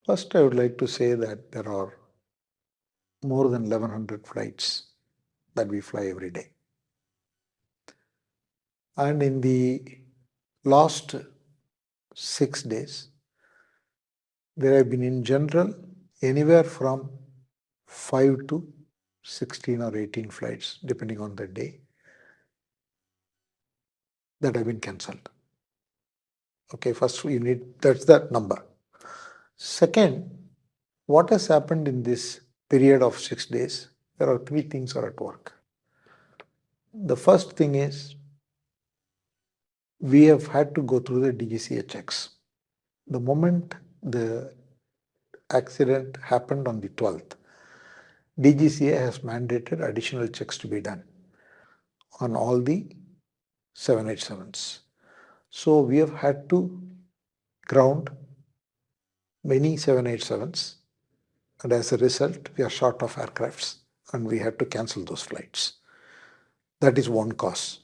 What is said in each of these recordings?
First, I would like to say that there are more than 1100 flights that we fly every day. And in the last 6 days, there have been in general anywhere from 5 to 16 or 18 flights, depending on the day, that have been cancelled. Okay, first that's that number. Second, what has happened in this period of 6 days? There are three things are at work. The first thing is we have had to go through the DGCA checks. The moment the accident happened on the 12th, DGCA has mandated additional checks to be done on all the 787s. So we have had to ground many 787s, and as a result, we are short of aircrafts and we had to cancel those flights. That is one cause.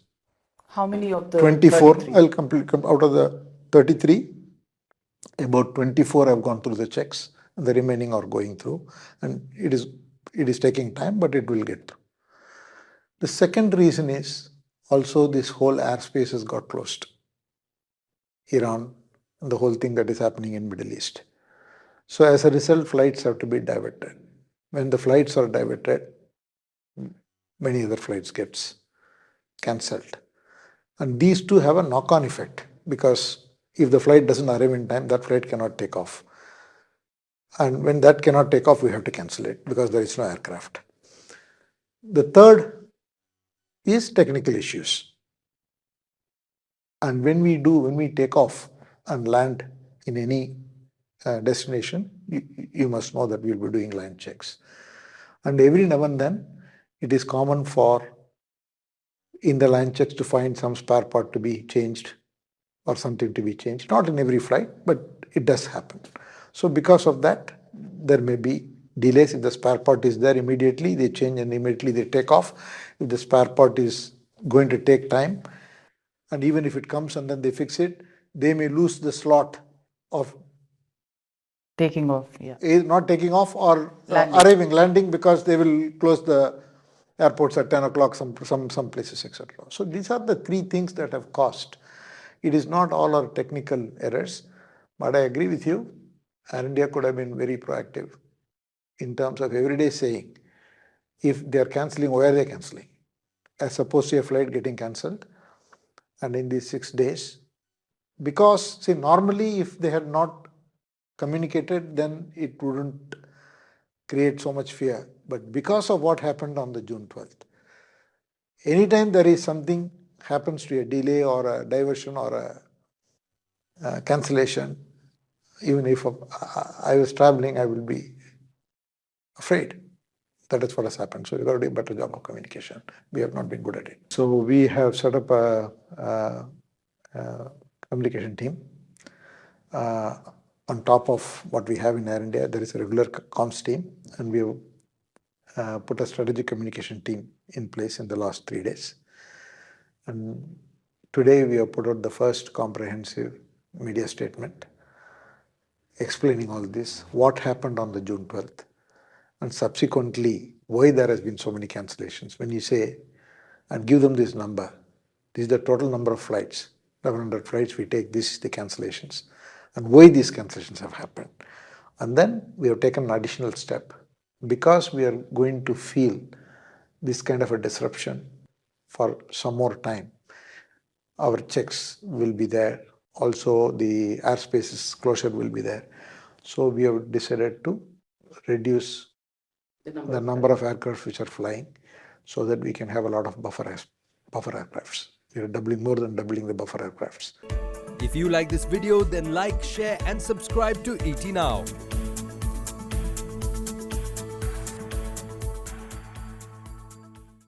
How many of the 24, 33? I'll complete out of the 33, about 24 have gone through the checks, and the remaining are going through, and it is taking time, but it will get through. The second reason is also this whole airspace has got closed. Iran and the whole thing that is happening in Middle East. So as a result, flights have to be diverted. When the flights are diverted, many other flights gets cancelled. And these two have a knock-on effect, because if the flight doesn't arrive in time, that flight cannot take off. And when that cannot take off, we have to cancel it because there is no aircraft. The third is technical issues. And when we take off and land in any destination, you must know that we'll be doing line checks. And every now and then, it is common for in the line checks to find some spare part to be changed or something to be changed. Not in every flight, but it does happen. So because of that, there may be delays. If the spare part is there immediately, they change and immediately they take off. If the spare part is going to take time, and even if it comes and then they fix it, they may lose the slot of Taking off, yeah. not taking off or landing, because they will close the airports at 10 o'clock, some places, etc. So these are the three things that have caused. It is not all our technical errors, but I agree with you. Air India could have been very proactive in terms of every day saying, if they are cancelling, why are they cancelling? As opposed to a flight getting cancelled, and in these 6 days, because see, normally if they had not communicated, then it wouldn't create so much fear. But because of what happened on the June 12th, anytime there is something happens to a delay or a diversion or a cancellation, even if I was traveling, I will be afraid. That is what has happened. So we've got to do a better job of communication. We have not been good at it. So we have set up a communication team. On top of what we have in Air India, there is a regular comms team, and we have put a strategic communication team in place in the last 3 days. And today we have put out the first comprehensive media statement explaining all this, what happened on the June 12th, and subsequently why there has been so many cancellations. When you say, and give them this number, this is the total number of flights, 1100 flights we take, this is the cancellations, and why these cancellations have happened. And then we have taken an additional step. Because we are going to feel this kind of a disruption for some more time, our checks will be there. Also, the airspace's closure will be there. So we have decided to reduce the number of aircraft which are flying, so that we can have a lot of buffer aircrafts. We are more than doubling the buffer aircrafts. If you like this video, then like, share and subscribe to ET Now.